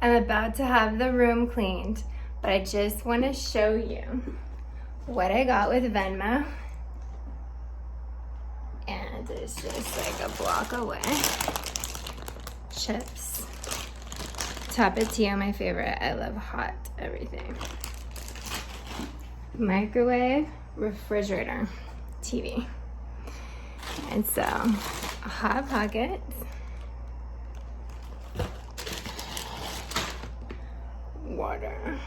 I'm about to have the room cleaned, but I just want to show you what I got with Venmo. And it's just like a block away. Chips. Tapatio, my favorite. I love hot everything. Microwave, refrigerator, TV. And so, a Hot Pocket. Water.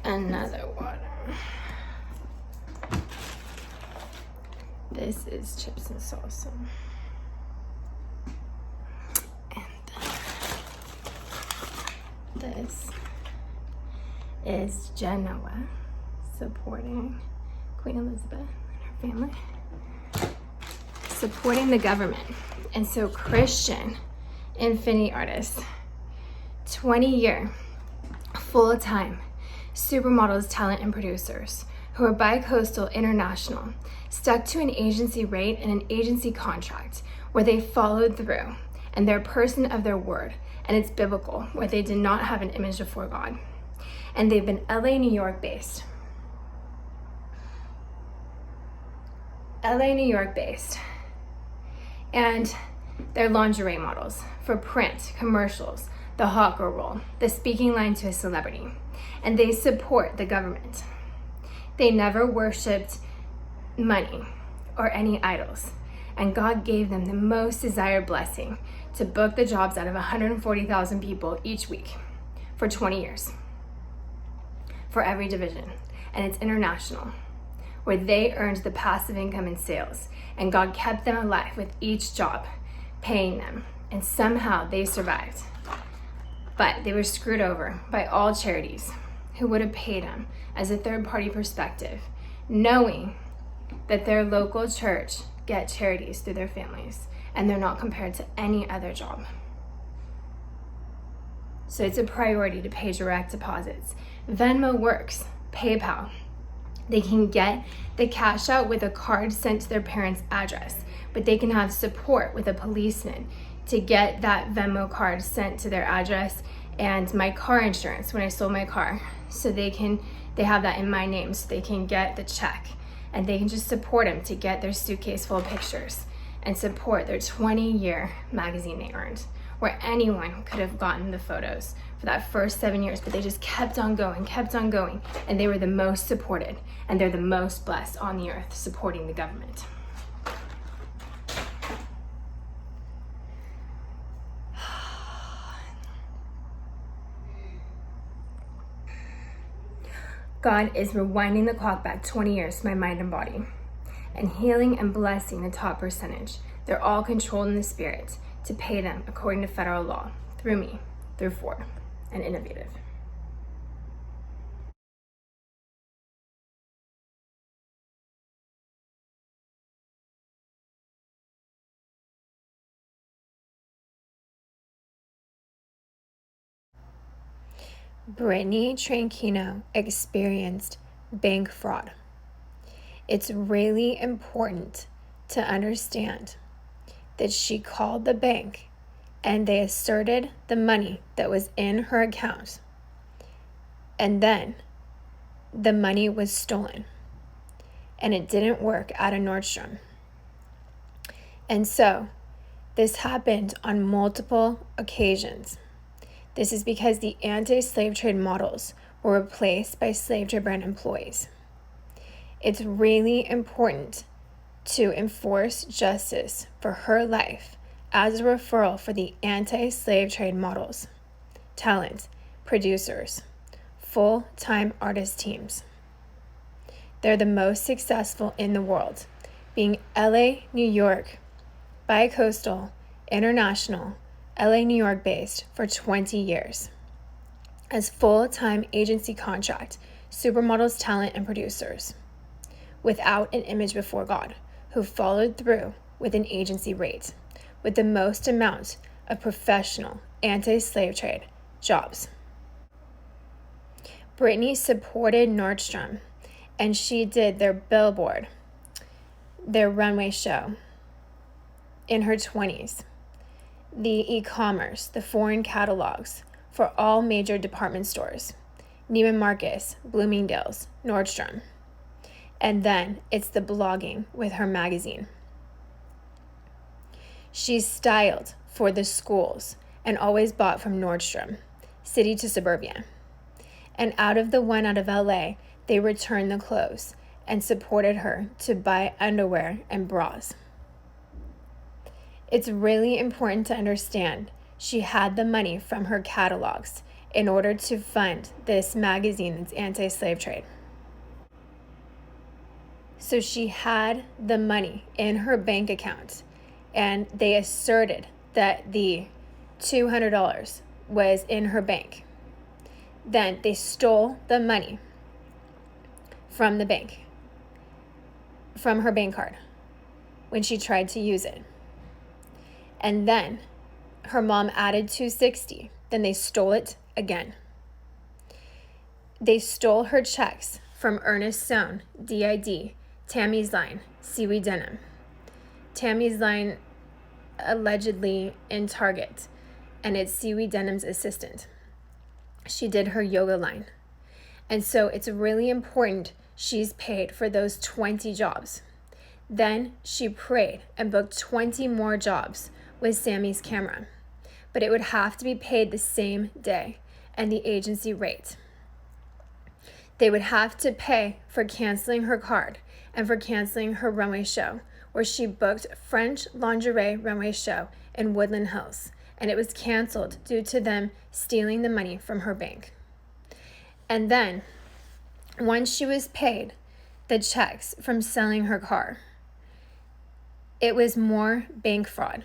Another water. This is chips and salsa. And this is Genoa supporting Queen Elizabeth and her family. Supporting the government. And so Christian Infinity Artists, 20-year, full-time supermodels, talent, and producers who are bi-coastal, international, stuck to an agency rate and an agency contract where they followed through and they're a person of their word, and it's biblical, where they did not have an image before God. And they've been LA, New York based. LA, New York based. And they're lingerie models for print, commercials, the hot girl role, the speaking line to a celebrity. And they support the government. They never worshiped money or any idols. And God gave them the most desired blessing to book the jobs out of 140,000 people each week for 20 years for every division. And it's international, where they earned the passive income in sales. And God kept them alive with each job, paying them. And somehow they survived. But they were screwed over by all charities who would have paid them as a third-party perspective, knowing that their local church get charities through their families, and they're not compared to any other job. So it's a priority to pay direct deposits. Venmo works, PayPal. They can get the cash out with a card sent to their parents' address, but they can have support with a policeman to get that Venmo card sent to their address, and my car insurance when I sold my car. So they have that in my name, so they can get the check, and they can just support them to get their suitcase full of pictures and support their 20-year magazine they earned, where anyone could have gotten the photos for that first 7 years, but they just kept on going, and they were the most supported, and they're the most blessed on the earth, supporting the government. God is rewinding the clock back 20 years to my mind and body, and healing and blessing the top percentage. They're all controlled in the spirit to pay them according to federal law, through me, through Ford, and Innovative. Brittany Tranquino experienced bank fraud. It's really important to understand that she called the bank and they asserted the money that was in her account, and then the money was stolen, and it didn't work out of Nordstrom. And so this happened on multiple occasions. This is because the anti-slave trade models were replaced by slave trade brand employees. It's really important to enforce justice for her life as a referral for the anti-slave trade models, talent, producers, full-time artist teams. They're the most successful in the world, being LA, New York, bi-coastal, international, LA, New York based for 20 years. As full-time agency contract, supermodels, talent, and producers, without an image before God, who followed through with an agency rate, with the most amount of professional anti-slave trade jobs. Brittany supported Nordstrom, and she did their billboard, their runway show in her 20s. the e-commerce, the foreign catalogs for all major department stores, Neiman Marcus, Bloomingdale's, Nordstrom. And then it's the blogging with her magazine. She's styled for the schools and always bought from Nordstrom, city to suburbia. And out of the one out of LA, they returned the clothes and supported her to buy underwear and bras. It's really important to understand she had the money from her catalogs in order to fund this magazine that's anti-slave trade. So she had the money in her bank account, and they asserted that the $200 was in her bank. Then they stole the money from the bank, from her bank card, when she tried to use it. And then her mom added $260. Then they stole it again. They stole her checks from Ernest Sohn, DID, Tammy's Line, Seaweed Denim. Tammy's Line allegedly in Target, and it's Seaweed Denim's assistant. She did her yoga line. And so it's really important she's paid for those 20 jobs. Then she prayed and booked 20 more jobs with Sammy's Camera, but it would have to be paid the same day and the agency rate. They would have to pay for canceling her card and for canceling her runway show, where she booked French lingerie runway show in Woodland Hills, and it was canceled due to them stealing the money from her bank. And then, once she was paid the checks from selling her car, it was more bank fraud,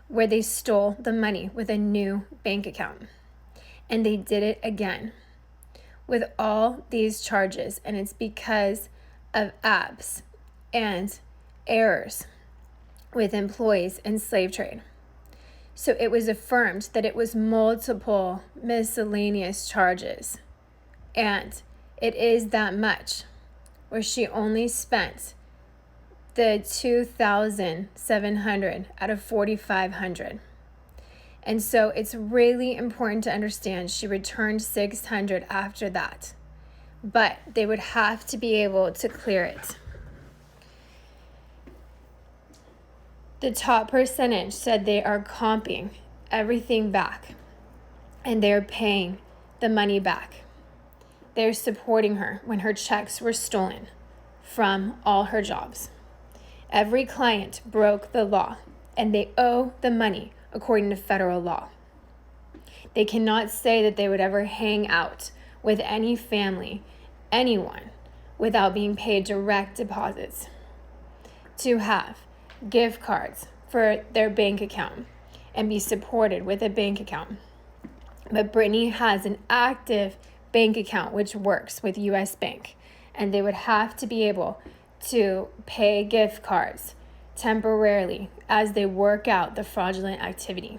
where they stole the money with a new bank account. And they did it again with all these charges, and it's because of apps and errors with employees in slave trade. So it was affirmed that it was multiple miscellaneous charges, and it is that much, where she only spent the $2,700 out of $4,500. And so it's really important to understand she returned $600 after that, but they would have to be able to clear it. The top percentage said they are comping everything back, and they're paying the money back. They're supporting her when her checks were stolen from all her jobs. Every client broke the law, and they owe the money according to federal law. They cannot say that they would ever hang out with any family, anyone, without being paid direct deposits. To have gift cards for their bank account and be supported with a bank account. But Britney has an active bank account which works with US Bank, and they would have to be able to pay gift cards temporarily as they work out the fraudulent activity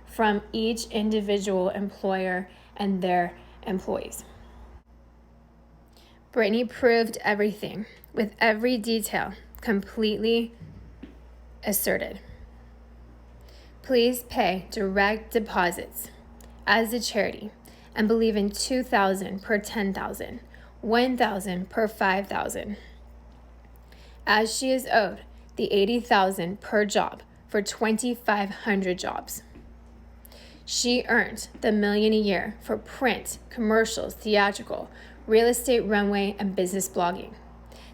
from each individual employer and their employees. Britney proved everything with every detail completely asserted. Please pay direct deposits as a charity and believe in $2,000 per $10,000, $1,000 per $5,000. As she is owed the $80,000 per job for 2,500 jobs. She earned the $1 million a year for print, commercials, theatrical, real estate runway, and business blogging.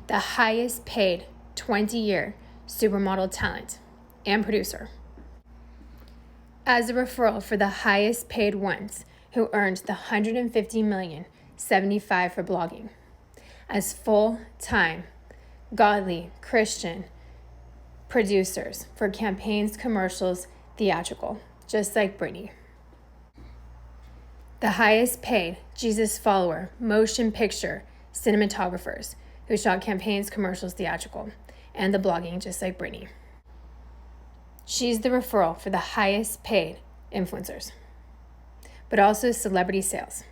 The highest paid 20-year supermodel talent and producer. As a referral for the highest paid ones who earned the $150 million, $75 for blogging. As full-time godly Christian producers for campaigns, commercials, theatrical, just like Britney. The highest paid Jesus follower, motion picture cinematographers who shot campaigns, commercials, theatrical, and the blogging, just like Britney. She's the referral for the highest paid influencers, but also celebrity sales.